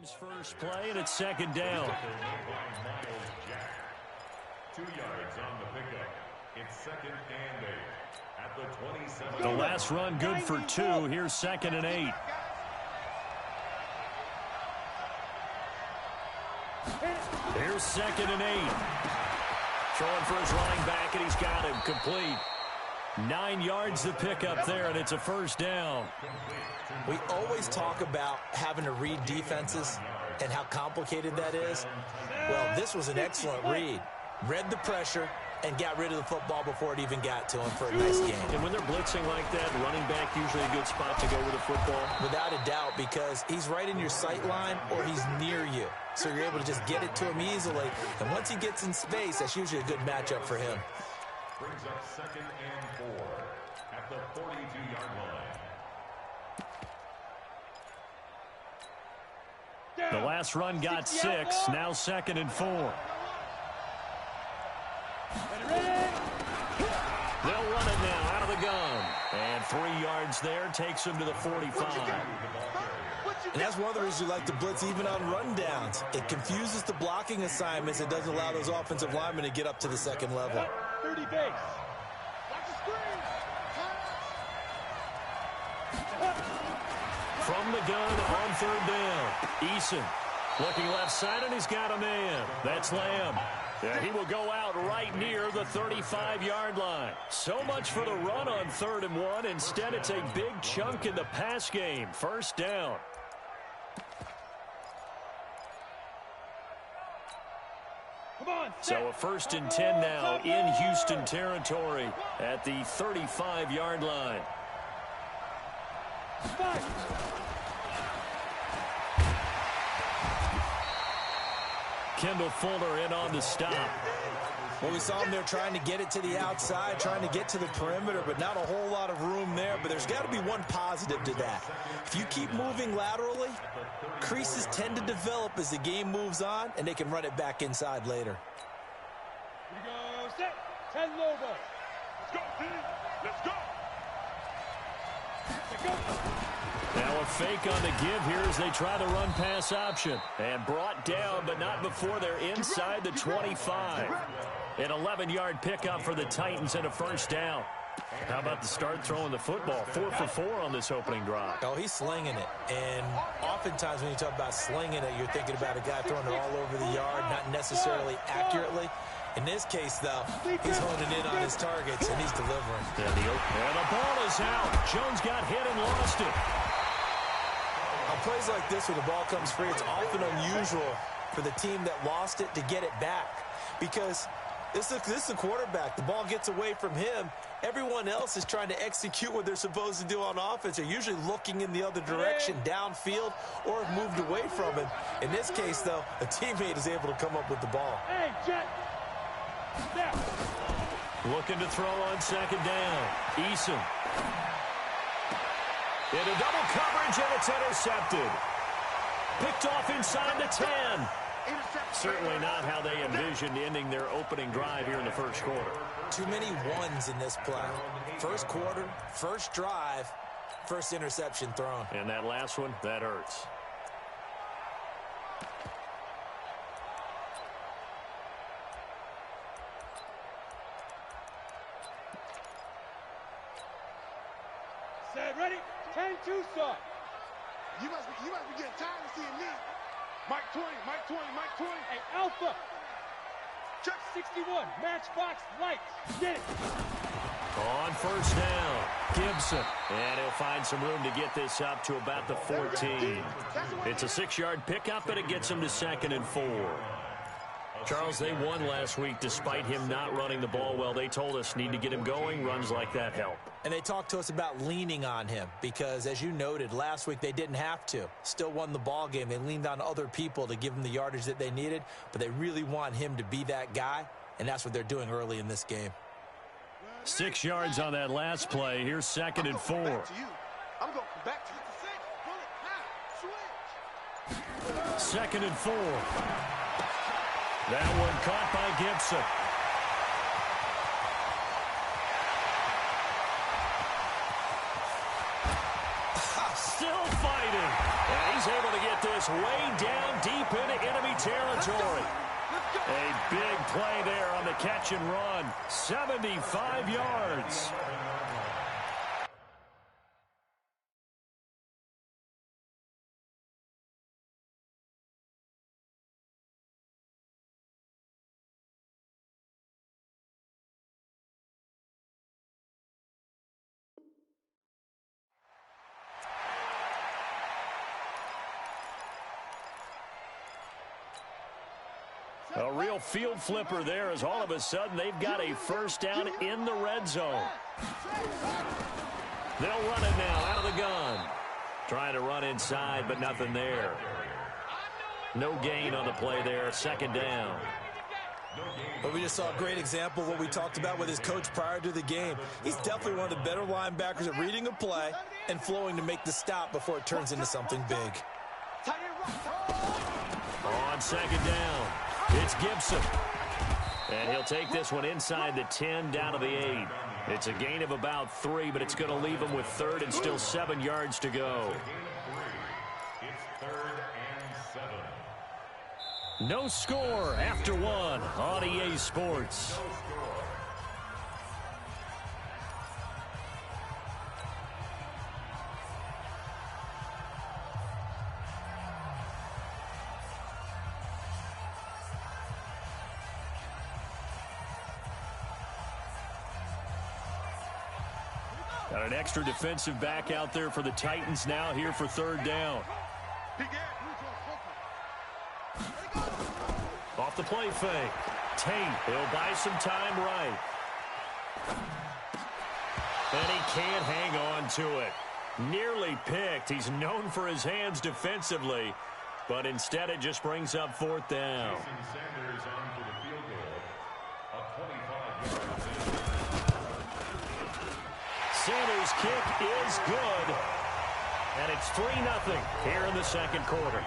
Game's first play, and it's second down. 2 yards on the pickup. It's 2nd and 8 at the 27. The last run good for 2. Here's 2nd and 8. Here's 2nd and 8. Throwing for his running back, and he's got him complete. 9 yards to pick up there, and it's a first down. We always talk about having to read defenses and how complicated that is. Well, this was an excellent read. Read the pressure and got rid of the football before it even got to him for a nice game. And when they're blitzing like that, running back usually a good spot to go with the football? Without a doubt, because he's right in your sight line or he's near you. So you're able to just get it to him easily. And once he gets in space, that's usually a good matchup for him. Brings up 2nd and 4 at the 42-yard line. The last run got 6. Now 2nd and 4. They'll run it now out of the gun. And 3 yards there takes him to the 45. And that's one of the reasons you like to blitz even on rundowns. It confuses the blocking assignments. It doesn't allow those offensive linemen to get up to the second level. 30 base. Watch the screen. From the gun on 3rd down. Eason looking left side, and he's got a man. That's Lamb. Yeah, he will go out right near the 35-yard line. So much for the run on 3rd and 1. Instead, it's a big chunk in the pass game. First down. So a 1st and 10 now in Houston territory at the 35-yard line. Kendall Fuller in on the stop. Well, we saw him there trying to get it to the outside, trying to get to the perimeter, but not a whole lot of room there. But there's got to be one positive to that. If you keep moving laterally, creases tend to develop as the game moves on, and they can run it back inside later. Here we go, set, 10 low ball. Let's go, team. Let's go. Let's go. Now a fake on the give here as they try the run pass option. And brought down, but not before they're inside the 25. An 11-yard pickup for the Titans and a first down. How about the start throwing the football? 4 for 4 on this opening drive. Oh, he's slinging it. And oftentimes when you talk about slinging it, you're thinking about a guy throwing it all over the yard, not necessarily accurately. In this case, though, he's honing in on his targets, and he's delivering. And the ball is out. Jones got hit and lost it. On plays like this where the ball comes free, it's often unusual for the team that lost it to get it back. Because this is the quarterback. The ball gets away from him. Everyone else is trying to execute what they're supposed to do on offense. They're usually looking in the other direction, downfield, or have moved away from him. In this case, though, a teammate is able to come up with the ball. Hey, Jet. Snap. Looking to throw on 2nd down. Eason. Into double coverage, and it's intercepted. Picked off inside the 10. Certainly not how they envisioned ending their opening drive here in the first quarter. Too many ones in this play. First quarter, first drive, first interception thrown. And that last one, that hurts. Set, ready? 10-2 start. You must be getting tired of seeing me. Mike 20, Mike 20, Mike 20. Hey, Alpha. Chuck 61, matchbox lights. Get it. On first down, Gibson. And he'll find some room to get this up to about the 14. It's a 6-yard pickup, but it gets him to 2nd and 4. Charles, they won last week despite him not running the ball well. They told us need to get him going. Runs like that help. And they talked to us about leaning on him because, as you noted, last week they didn't have to. Still won the ball game. They leaned on other people to give them the yardage that they needed, but they really want him to be that guy, and that's what they're doing early in this game. 6 yards on that last play. Here's 2nd and 4. I'm going to come back to you. 2nd and 4. That one caught by Gibson. Still fighting. And he's able to get this way down deep into enemy territory. A big play there on the catch and run. 75 yards. A real field flipper there as all of a sudden they've got a first down in the red zone. They'll run it now out of the gun. Trying to run inside, but nothing there. No gain on the play there. Second down. But we just saw a great example of what we talked about with his coach prior to the game. He's definitely one of the better linebackers at reading a play and flowing to make the stop before it turns into something big. On second down, it's Gibson. And he'll take this one inside the 10 down to the 8. It's a gain of about 3, but it's going to leave him with third and still 7 yards to go. It's 3rd and 7. No score after 1 on EA Sports. Got an extra defensive back out there for the Titans now here for third down. Off the play fake. Tate, he'll buy some time right. And he can't hang on to it. Nearly picked. He's known for his hands defensively, but instead it just brings up fourth down. Sanders on for the field goal. A 25-yard. Sanders' kick is good. And it's 3-0 here in the second quarter.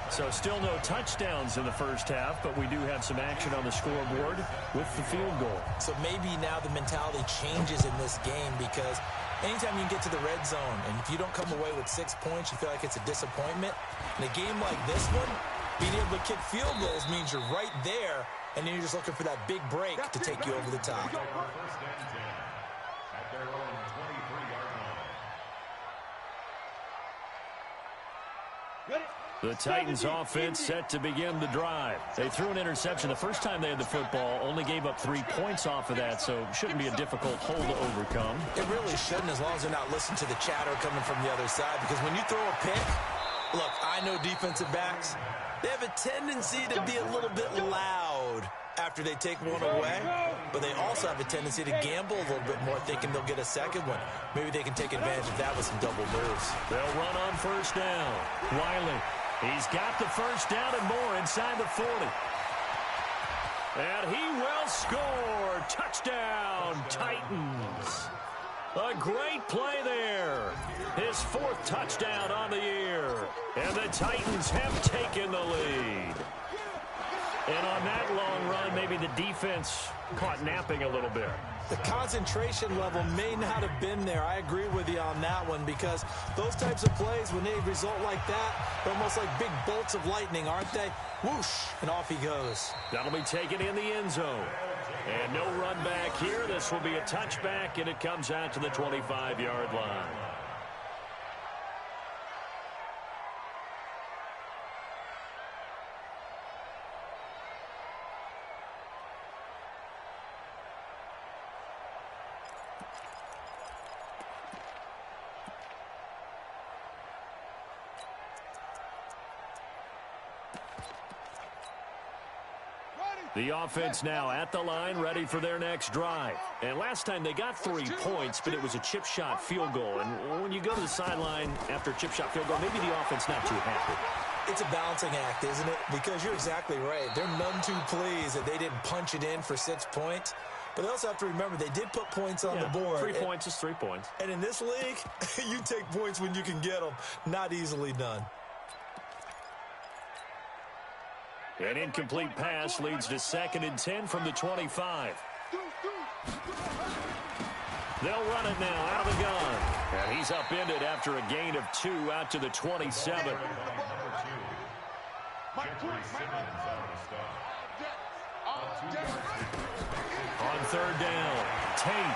So still no touchdowns in the first half, but we do have some action on the scoreboard with the field goal. So maybe now the mentality changes in this game because anytime you get to the red zone and if you don't come away with 6 points, you feel like it's a disappointment. In a game like this one, being able to kick field goals means you're right there, and then you're just looking for that big break to take you over the top. First and 10 at their own 23-yard line. The Titans offense set to begin the drive. They threw an interception the first time they had the football, only gave up 3 points off of that, so shouldn't be a difficult hole to overcome. It really shouldn't, as long as they're not listening to the chatter coming from the other side, because when you throw a pick, look, I know defensive backs, they have a tendency to be a little bit loud after they take one away, but they also have a tendency to gamble a little bit more, thinking they'll get a second one. Maybe they can take advantage of that with some double moves. They'll run on first down. Wiley, he's got the first down and more inside the 40. And he will score. Touchdown, Titans. A great play there. His 4th touchdown on the year. And the Titans have taken the lead. And on that long run, maybe the defense caught napping a little bit. The concentration level may not have been there. I agree with you on that one, because those types of plays, when they result like that, they're almost like big bolts of lightning, aren't they? Whoosh, and off he goes. That'll be taken in the end zone. And no run back here. This will be a touchback, and it comes out to the 25-yard line. The offense now at the line, ready for their next drive. And last time they got 3 points, but it was a chip shot field goal. And when you go to the sideline after a chip shot field goal, maybe the offense not too happy. It's a balancing act, isn't it? Because you're exactly right. They're none too pleased that they didn't punch it in for 6 points. But they also have to remember they did put points on the board. 3 points is 3 points. And in this league, you take points when you can get them. Not easily done. An incomplete pass leads to 2nd and 10 from the 25. They'll run it now out of the gun. And he's upended after a gain of 2 out to the 27. On third down, Tate.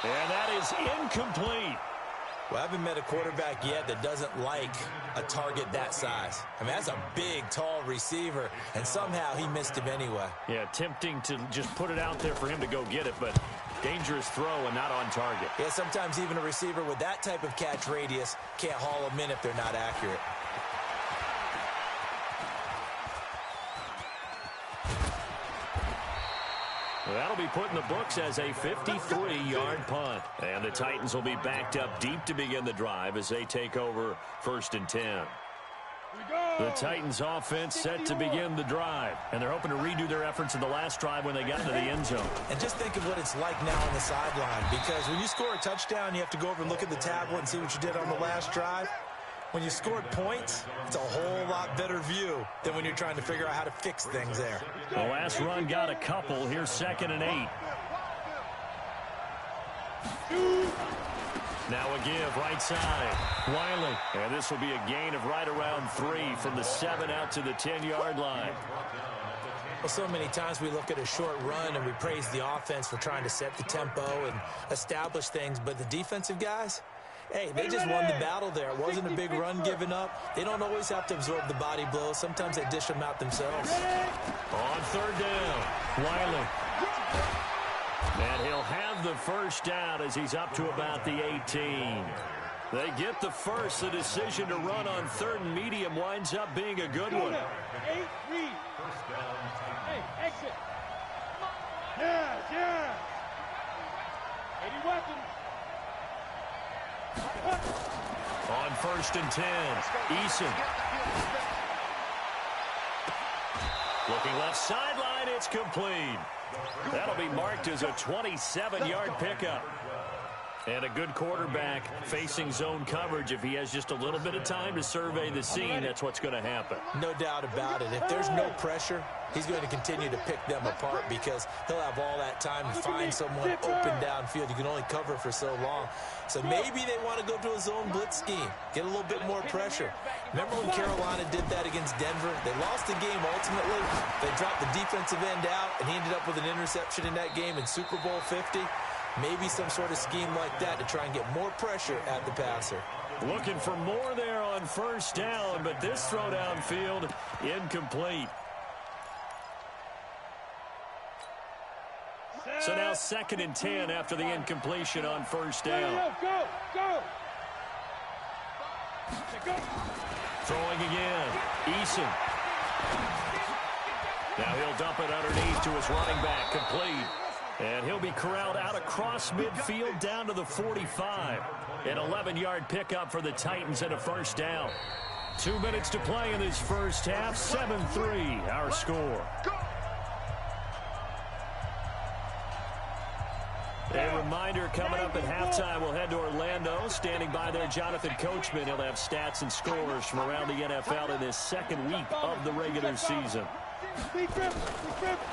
And that is incomplete. Well, I haven't met a quarterback yet that doesn't like a target that size. I mean, that's a big, tall receiver, and somehow he missed him anyway. Yeah, tempting to just put it out there for him to go get it, but dangerous throw and not on target. Yeah, sometimes even a receiver with that type of catch radius can't haul them in if they're not accurate. That'll be put in the books as a 53-yard punt. And the Titans will be backed up deep to begin the drive as they take over 1st and 10. The Titans offense set to begin the drive. And they're hoping to redo their efforts in the last drive when they got into the end zone. And just think of what it's like now on the sideline. Because when you score a touchdown, you have to go over and look at the tablet and see what you did on the last drive. When you scored points, it's a whole lot better view than when you're trying to figure out how to fix things there. The last run got a couple. Here's 2nd and 8. Now a give, right side. Wiley. And this will be a gain of right around 3 from the 7 out to the 10-yard line. Well, so many times we look at a short run and we praise the offense for trying to set the tempo and establish things, but the defensive guys, hey, they just won the battle there. It wasn't a big run given up. They don't always have to absorb the body blows. Sometimes they dish them out themselves. On third down, Wiley. And he'll have the first down as he's up to about the 18. They get the first. The decision to run on 3rd and medium winds up being a good one. 8-3. Hey, exit. Yeah. 80 weapons. On 1st and 10, Eason. Looking left sideline, it's complete. That'll be marked as a 27-yard pickup. And a good quarterback facing zone coverage. If he has just a little bit of time to survey the scene, that's what's going to happen. No doubt about it. If there's no pressure, he's going to continue to pick them apart because he'll have all that time to find someone open downfield. You can only cover for so long. So maybe they want to go to a zone blitz scheme, get a little bit more pressure. Remember when Carolina did that against Denver? They lost the game ultimately. They dropped the defensive end out, and he ended up with an interception in that game in Super Bowl 50. Maybe some sort of scheme like that to try and get more pressure at the passer. Looking for more there on 1st down, but this throw downfield incomplete. So now 2nd and 10 after the incompletion on 1st down. Go. Throwing again. Eason. Now he'll dump it underneath to his running back. Complete. And he'll be corralled out across midfield down to the 45. An 11-yard pickup for the Titans and a 1st down. 2 minutes to play in this first half. 7-3 our score. A reminder coming up at halftime, we'll head to Orlando. Standing by there, Jonathan Coachman. He'll have stats and scores from around the NFL in this 2nd week of the regular season.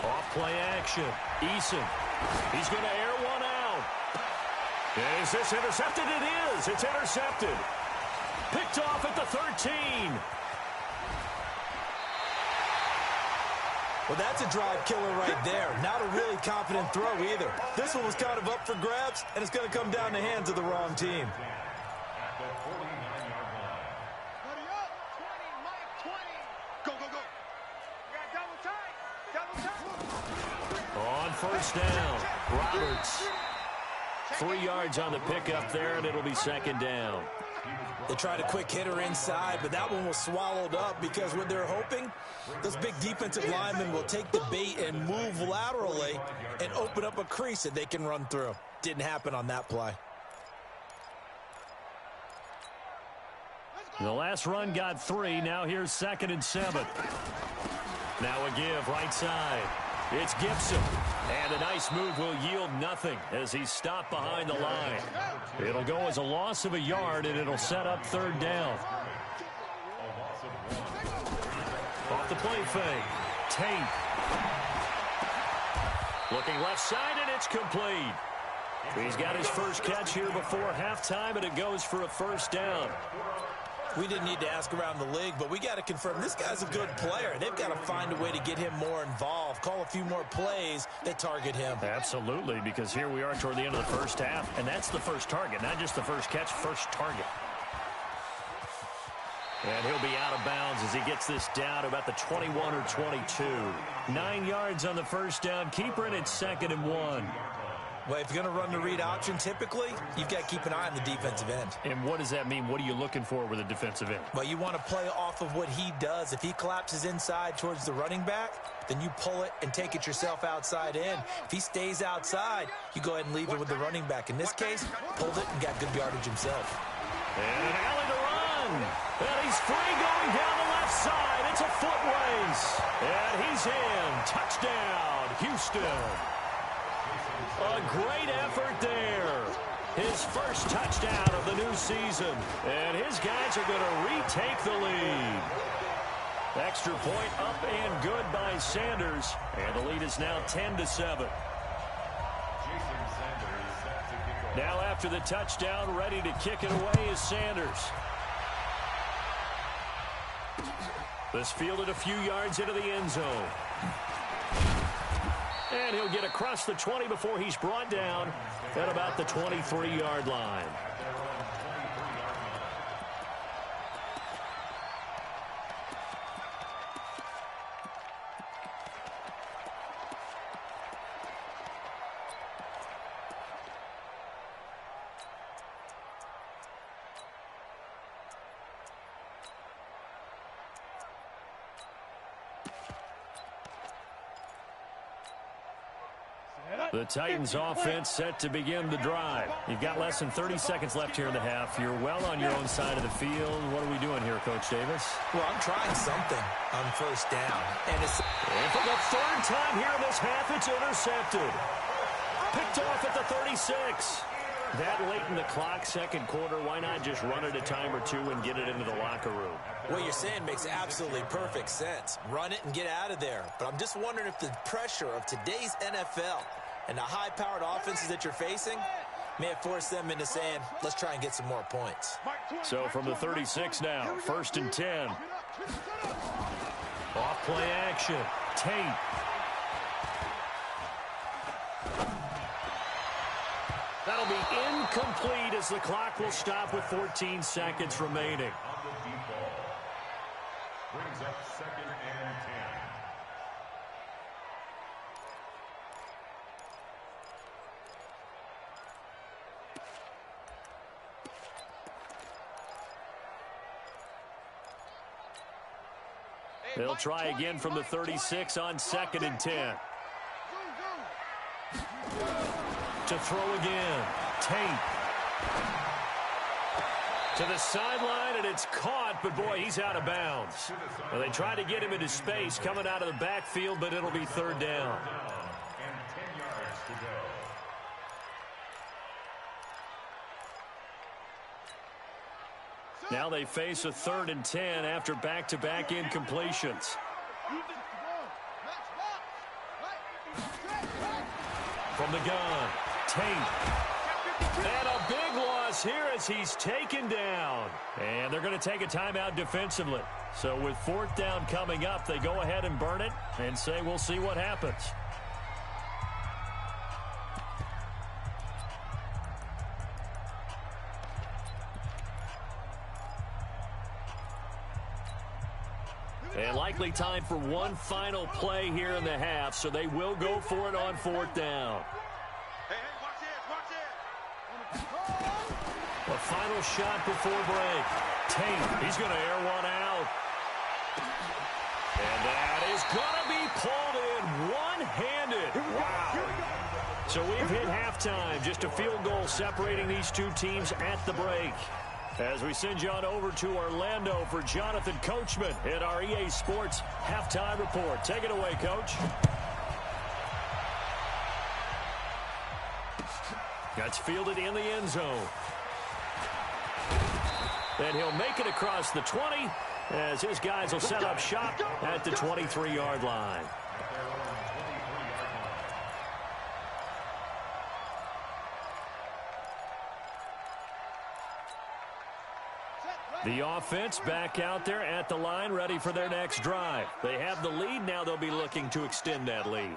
Off play action. Eason. He's going to air one out. And is this intercepted? It is. It's intercepted. Picked off at the 13. Well, that's a drive killer right there. Not a really confident throw either. This one was kind of up for grabs, and it's going to come down in the hands of the wrong team. On 1st down, Roberts. 3 yards on the pickup there, and it'll be 2nd down. They tried a quick hitter inside, but that one was swallowed up because what they're hoping, those big defensive linemen will take the bait and move laterally and open up a crease that they can run through. Didn't happen on that play. The last run got 3. Now here's 2nd and 7. Now a give right side. It's Gibson. And a nice move will yield nothing as he's stopped behind the line. It'll go as a loss of a yard, and it'll set up 3rd down. Off the play fake. Tate. Looking left side, and it's It's complete. He's got his first catch here before halftime, and it goes for a first down. We didn't need to ask around the league, but we got to confirm this guy's a good player. They've got to find a way to get him more involved, call a few more plays that target him. Absolutely, because here we are toward the end of the first half, and that's the first target, not just the first catch, first target. And he'll be out of bounds as he gets this down about the 21 or 22. 9 yards on the first down. Keeper in, it's 2nd and 1. Well, if you're going to run the read option, typically, you've got to keep an eye on the defensive end. And what does that mean? What are you looking for with a defensive end? Well, you want to play off of what he does. If he collapses inside towards the running back, then you pull it and take it yourself outside in. If he stays outside, you go ahead and leave it with the running back. In this case, pulled it and got good yardage himself. And an alley to run. And he's free going down the left side. It's a foot race. And he's in. Touchdown, Houston. A great effort there. His first touchdown of the new season. And his guys are going to retake the lead. Extra point up and good by Sanders. And the lead is now 10-7. Now after the touchdown, ready to kick it away is Sanders. This fielded a few yards into the end zone. And he'll get across the 20 before he's brought down at about the 23-yard line. The Titans offense set to begin the drive. You've got less than 30 seconds left here in the half. You're well on your own side of the field. What are we doing here, Coach Davis? Well, I'm trying something on first down. And for the third time here in this half, it's intercepted. Picked off at the 36. That late in the clock, second quarter, why not just run it a time or two and get it into the locker room? What you're saying makes absolutely perfect sense. Run it and get out of there. But I'm just wondering if the pressure of today's NFL and the high-powered offenses that you're facing may have forced them into saying, let's try and get some more points. So from the 36 now, 1st and 10. Off play action. Tate. That'll be incomplete as the clock will stop with 14 seconds remaining. Brings up 2nd and 10. They'll try again from the 36 on 2nd and 10. To throw again. Tate. To the sideline, and it's caught, but boy, he's out of bounds. Well, they tried to get him into space coming out of the backfield, but it'll be 3rd down. And 10 yards to go. Now they face a 3rd and 10 after back-to-back incompletions. From the gun, Tate. And a big loss here as he's taken down. And they're going to take a timeout defensively. So with 4th down coming up, they go ahead and burn it and say we'll see what happens. And likely time for one final play here in the half, so they will go for it on 4th down. Hey, watch it, watch it. A final shot before break. Tate, he's going to air one out. And that is going to be pulled in one-handed. Wow. So we've hit halftime. Just a field goal separating these two teams at the break. As we send you on over to Orlando for Jonathan Coachman at our EA Sports Halftime Report. Take it away, Coach. That's fielded in the end zone. And he'll make it across the 20 as his guys will set up shop at the 23-yard line. The offense back out there at the line, ready for their next drive. They have the lead. Now they'll be looking to extend that lead.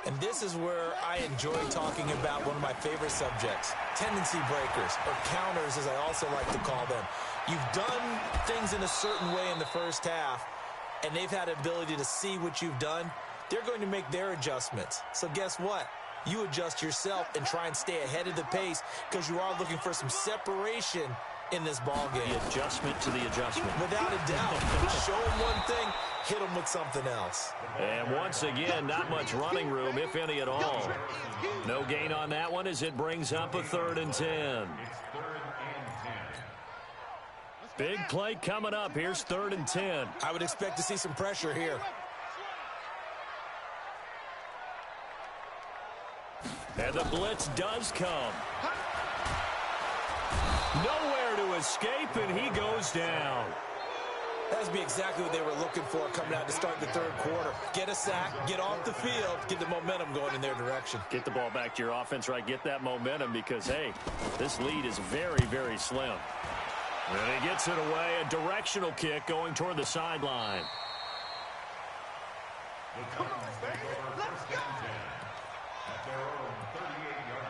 And this is where I enjoy talking about one of my favorite subjects, tendency breakers, or counters as I also like to call them. You've done things in a certain way in the first half, and they've had the ability to see what you've done. They're going to make their adjustments. So guess what? You adjust yourself and try and stay ahead of the pace because you are looking for some separation in this ball game. The adjustment to the adjustment. Without a doubt. Show them one thing, hit them with something else. And once again, not much running room, if any at all. No gain on that one as it brings up a 3rd and 10. Big play coming up. Here's 3rd and 10. I would expect to see some pressure here. And the blitz does come. Nowhere to escape, and he goes down. That would be exactly what they were looking for coming out to start the 3rd quarter. Get a sack, get off the field, get the momentum going in their direction. Get the ball back to your offense, right? Get that momentum because, hey, this lead is very, very slim. And he gets it away. A directional kick going toward the sideline. Come on, baby. Let's go. At their own 38-yard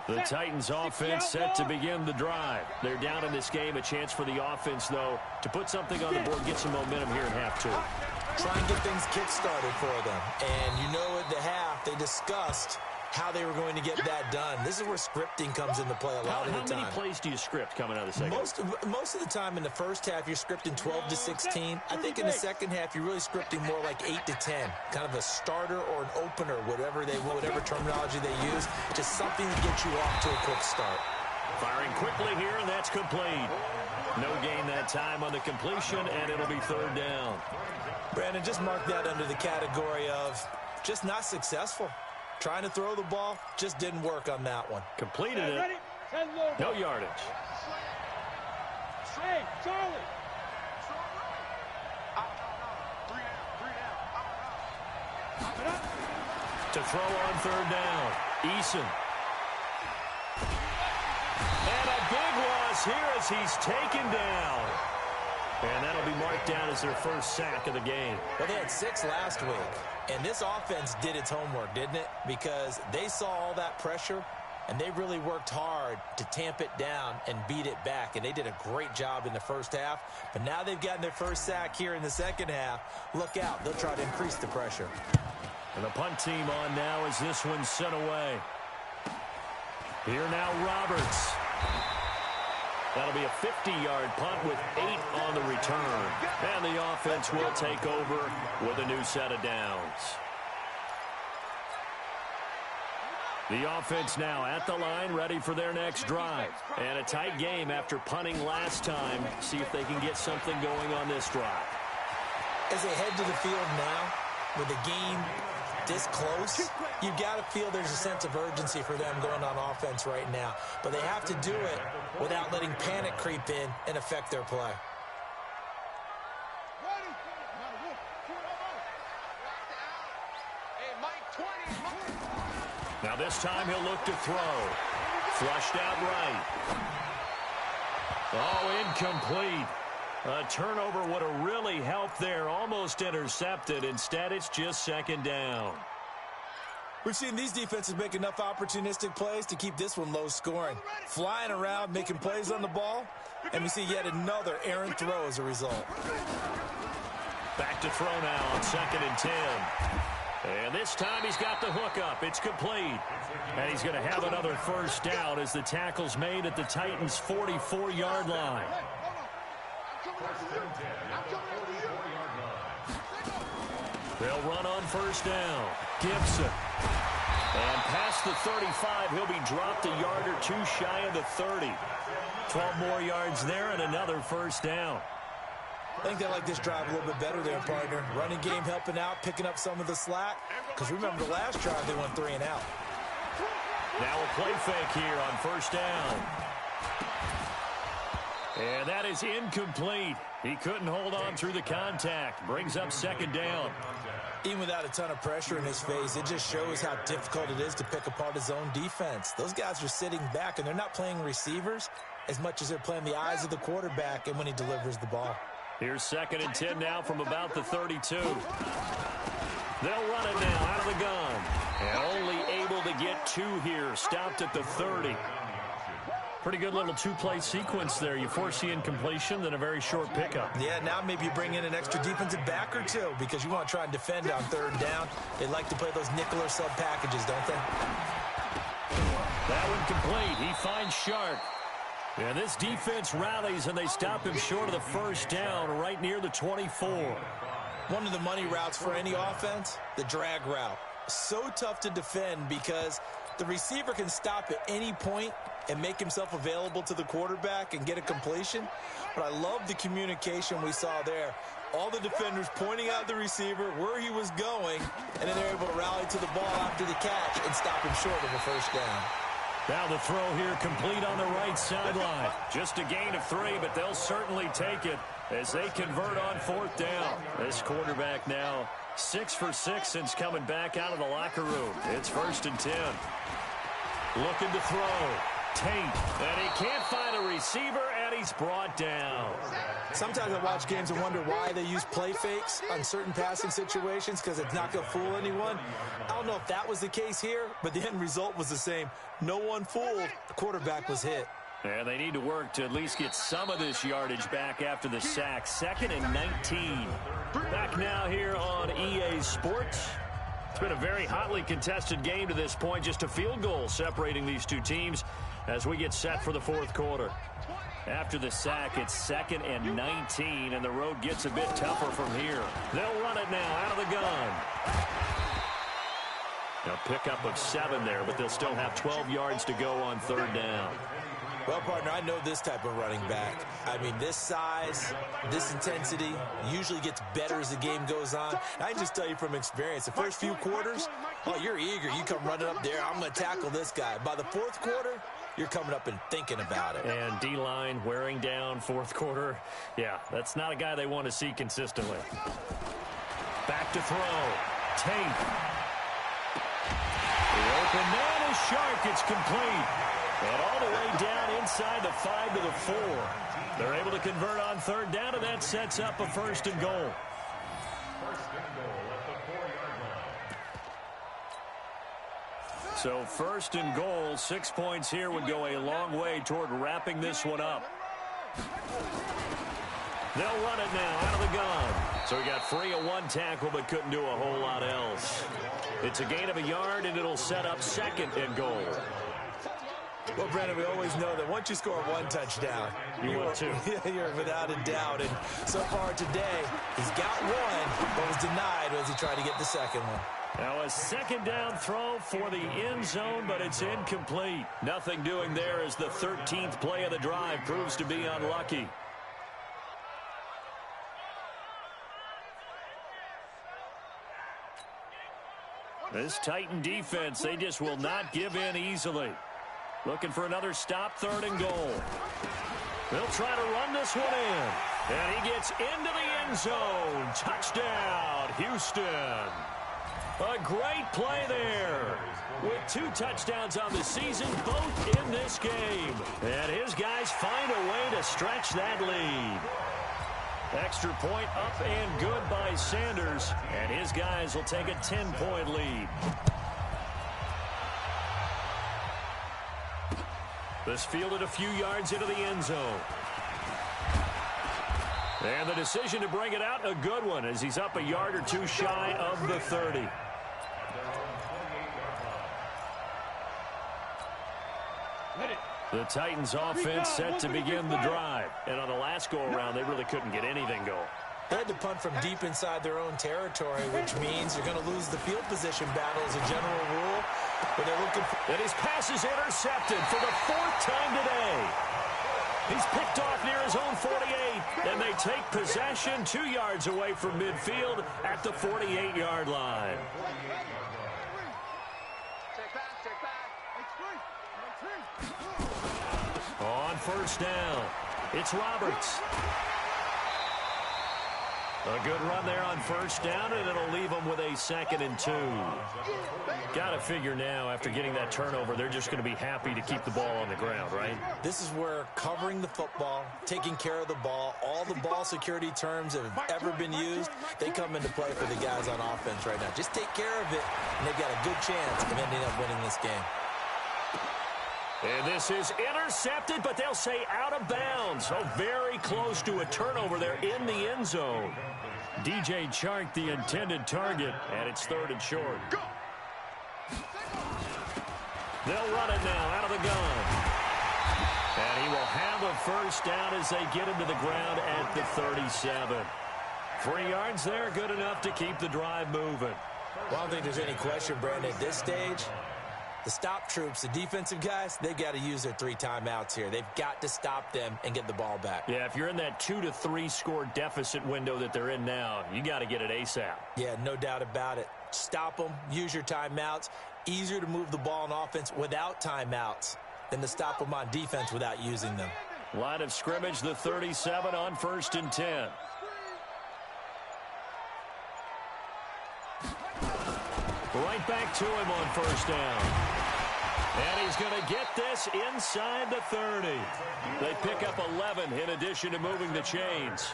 line. The Titans offense set to begin the drive. They're down in this game. A chance for the offense, though, to put something on the board, get some momentum here in half 2. Try and get things kick-started for them. And you know at the half, they discussed how they were going to get that done. This is where scripting comes into play a lot of the time. How many plays do you script coming out of the second? Most of the time in the first half, you're scripting 12 to 16. I think in the second half, you're really scripting more like 8 to 10. Kind of a starter or an opener, whatever terminology they use. Just something to get you off to a quick start. Firing quickly here, and that's complete. No gain that time on the completion, and it'll be 3rd down. Brandon, just mark that under the category of just not successful. Trying to throw the ball, just didn't work on that one. Completed it. No yardage. Hey, Charlie. To throw on 3rd down. Eason. And a big loss here as he's taken down. And that'll be marked down as their first sack of the game. Well, they had 6 last week. And this offense did its homework, didn't it? Because they saw all that pressure, and they really worked hard to tamp it down and beat it back. And they did a great job in the first half. But now they've gotten their first sack here in the second half. Look out. They'll try to increase the pressure. And the punt team on now as this one's sent away. Here now Roberts. That'll be a 50-yard punt with 8 on the return. And the offense will take over with a new set of downs. The offense now at the line, ready for their next drive. And a tight game after punting last time. See if they can get something going on this drive. As they head to the field now, with the game this close, you've got to feel there's a sense of urgency for them going on offense right now. But they have to do it without letting panic creep in and affect their play. Now this time he'll look to throw. Flushed out right. Oh, incomplete. A turnover would have really helped there. Almost intercepted. Instead, it's just 2nd down. We've seen these defenses make enough opportunistic plays to keep this one low scoring. Flying around, making plays on the ball, and we see yet another errant throw as a result. Back to throw now on 2nd and 10. And this time he's got the hook up. It's complete. And he's going to have another first down as the tackle's made at the Titans' 44-yard line. They'll run on first down. Gibson. And past the 35, he'll be dropped a yard or 2 shy of the 30. 12 more yards there and another first down. I think they like this drive a little bit better there, partner. Running game helping out, picking up some of the slack. Because remember the last drive, they went 3 and out. Now a play fake here on first down. And that is incomplete. He couldn't hold on through the contact. Brings up second down. Even without a ton of pressure in his face, it just shows how difficult it is to pick apart his own defense. Those guys are sitting back, and they're not playing receivers as much as they're playing the eyes of the quarterback and when he delivers the ball. Here's 2nd and 10 now from about the 32. They'll run it now out of the gun. And only able to get 2 here. Stopped at the 30. Pretty good little 2-play sequence there. You force the incompletion, then a very short pickup. Yeah, now maybe you bring in an extra defensive back or two because you want to try and defend on 3rd down. They like to play those nickel or sub packages, don't they? That one complete. He finds Sharp. And this defense rallies, and they stop him short of the 1st down right near the 24. One of the money routes for any offense, the drag route. So tough to defend because the receiver can stop at any point and make himself available to the quarterback and get a completion. But I love the communication we saw there. All the defenders pointing out the receiver, where he was going, and then they're able to rally to the ball after the catch and stop him short of the 1st down. Now the throw here complete on the right sideline. Just a gain of 3, but they'll certainly take it as they convert on 4th down. This quarterback now 6 for 6 since coming back out of the locker room. It's 1st and 10. Looking to throw. Tate, and he can't find a receiver, and he's brought down. Sometimes I watch games and wonder why they use play fakes on certain passing situations because it's not going to fool anyone. I don't know if that was the case here, but the end result was the same. No one fooled. The quarterback was hit. And they need to work to at least get some of this yardage back after the sack. 2nd and 19. Back now here on EA Sports. It's been a very hotly contested game to this point. Just a field goal separating these two teams as we get set for the 4th quarter. After the sack, it's 2nd and 19, and the road gets a bit tougher from here. They'll run it now out of the gun. A pickup of 7 there, but they'll still have 12 yards to go on 3rd down. Well, partner, I know this type of running back. I mean, this size, this intensity usually gets better as the game goes on. And I can just tell you from experience, the first few quarters, oh, you're eager. You come running up there, I'm going to tackle this guy. By the 4th quarter, you're coming up and thinking about it. And D-line wearing down 4th quarter. Yeah, that's not a guy they want to see consistently. Back to throw. Tate. The open man is Shark. It's complete. And all the way down inside the 5 to the 4. They're able to convert on 3rd down, and that sets up a 1st and goal. 1st and goal at the 4-yard line. So 1st and goal, 6 points here would go a long way toward wrapping this one up. They'll run it now out of the gun. So he got free of 1 tackle but couldn't do a whole lot else. It's a gain of a yard, and it'll set up 2nd and goal. Well, Brandon, we always know that once you score 1 touchdown, you're without a doubt. And so far today, he's got 1, but was denied as he tried to get the 2nd one. Now a 2nd down throw for the end zone, but it's incomplete. Nothing doing there as the 13th play of the drive proves to be unlucky. This Titan defense, they just will not give in easily. Looking for another stop, 3rd and goal. They'll try to run this one in. And he gets into the end zone. Touchdown, Houston. A great play there. With 2 touchdowns on the season, both in this game. And his guys find a way to stretch that lead. Extra point up and good by Sanders. And his guys will take a 10-point lead. This fielded a few yards into the end zone. And the decision to bring it out, a good one, as he's up a yard or 2 shy of the 30. The Titans offense set to begin the drive. And on the last go-around, they really couldn't get anything going. They had to punt from deep inside their own territory, which means you're going to lose the field position battle as a general rule. But they're looking for... And his pass is intercepted for the 4th time today. He's picked off near his own 48, and they take possession 2 yards away from midfield at the 48-yard line. On 1st down, It's Roberts. A good run there on first down, and it'll leave them with a 2nd and 2. Got to figure now, after getting that turnover, they're just going to be happy to keep the ball on the ground, right? This is where covering the football, taking care of the ball, all the ball security terms that have ever been used, they come into play for the guys on offense right now. Just take care of it, and they've got a good chance of ending up winning this game. And this is intercepted, but they'll say out of bounds. So very close to a turnover there in the end zone. DJ Chark, the intended target, and it's 3rd and short. They'll run it now out of the gun. And he will have a first down as they get him to the ground at the 37. 3 yards there, good enough to keep the drive moving. Well, I don't think there's any question, Brandon, at this stage. The stop troops, the defensive guys, they got to use their 3 timeouts here. They've got to stop them and get the ball back. Yeah, if you're in that 2 to 3 score deficit window that they're in now, you got to get it ASAP. Yeah, no doubt about it. Stop them, use your timeouts. Easier to move the ball on offense without timeouts than to stop them on defense without using them. Line of scrimmage, the 37 on 1st and 10. Right back to him on first down. And he's going to get this inside the 30. They pick up 11 in addition to moving the chains.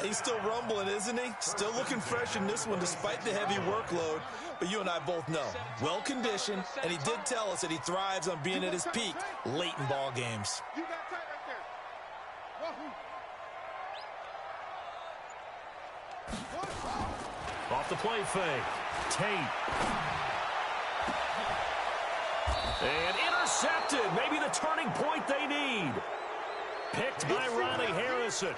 He's still rumbling, isn't he? Still looking fresh in this one despite the heavy workload. But you and I both know, well-conditioned, and he did tell us that he thrives on being at his peak late in ball games. You got tight right there. Off the play fake. Tate. And intercepted. Maybe the turning point they need. Picked by Ronnie Harrison.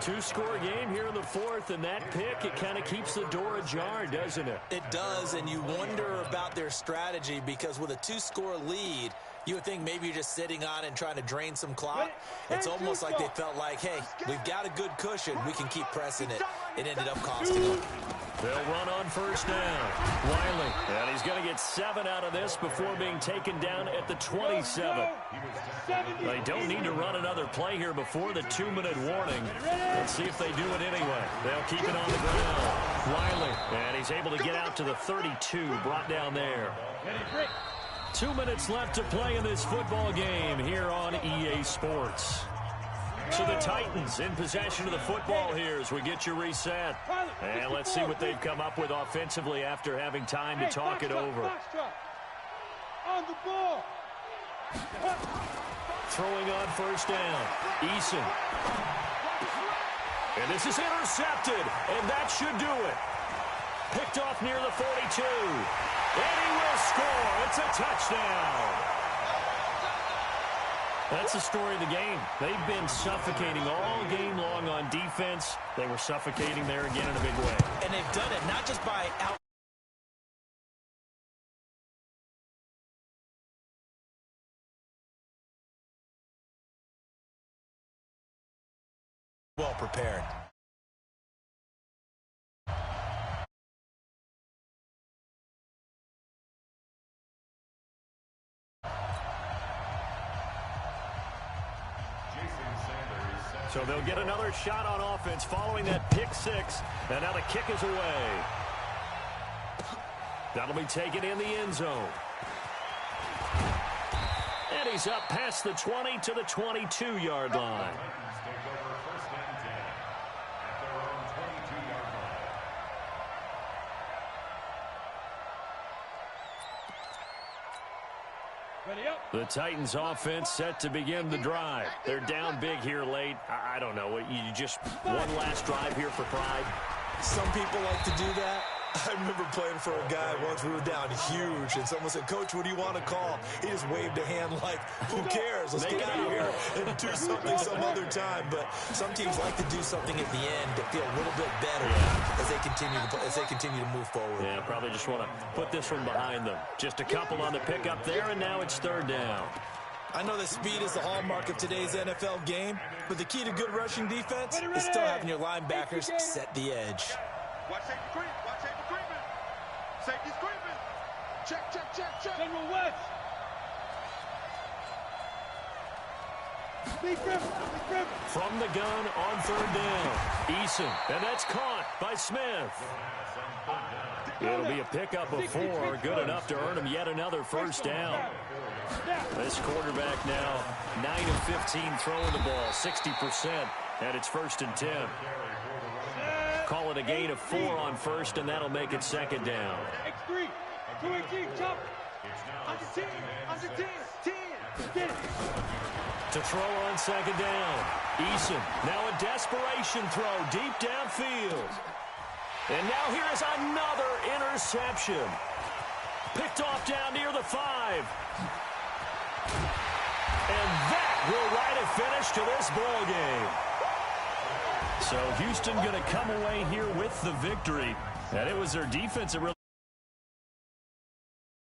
2-score game here in the 4th, and that pick, it kind of keeps the door ajar, doesn't it? It does, and you wonder about their strategy because with a 2-score lead, you would think maybe you're just sitting on and trying to drain some clock. It's almost like they felt like, hey, we've got a good cushion. We can keep pressing it. It ended up costing them. They'll run on first down. Wiley, and he's going to get 7 out of this before being taken down at the 27. They don't need to run another play here before the 2-minute warning. Let's see if they do it anyway. They'll keep it on the ground. Wiley, and he's able to get out to the 32, brought down there. 2 minutes left to play in this football game here on EA Sports. So the Titans in possession of the football here as we get you reset. And let's see what they've come up with offensively after having time to talk it over. On the ball. Throwing on first down. Eason. And this is intercepted. And that should do it. Picked off near the 42. And he will score. It's a touchdown. That's the story of the game. They've been suffocating all game long on defense. They were suffocating there again in a big way. And they've done it not just by out. Well prepared. So they'll get another shot on offense following that pick 6. And now the kick is away. That'll be taken in the end zone. And he's up past the 20 to the 22-yard line. The Titans offense set to begin the drive. They're down big here late. I don't know. You just one last drive here for pride. Some people like to do that. I remember playing for a guy once. We were down huge, and someone said, "Coach, what do you want to call?" He just waved a hand like, "Who cares? Let's get out of here and do something some other time." But some teams like to do something at the end to feel a little bit better as they continue to move forward. Yeah, probably just want to put this one behind them. Just a couple on the pickup there, and now it's 3rd down. I know that speed is the hallmark of today's NFL game, but the key to good rushing defense is still having your linebackers set the edge. Watch safety creep. Watch safety creeping. Safety's creeping. Check, check, check, check. General West. From the gun on third down. Eason, and that's caught by Smith. It'll be a pickup of 4, good enough to earn him yet another first down. This quarterback now 9 of 15 throwing the ball, 60%, and it's 1st and 10. Call it a gain of 4 on first, and that'll make it 2nd down. X3, 218, chop. Under 10, under 10, 10. To throw on 2nd down. Eason, now a desperation throw deep downfield. And now here is another interception. Picked off down near the 5. And that will write a finish to this ball game. So Houston going to come away here with the victory. And it was their defense that really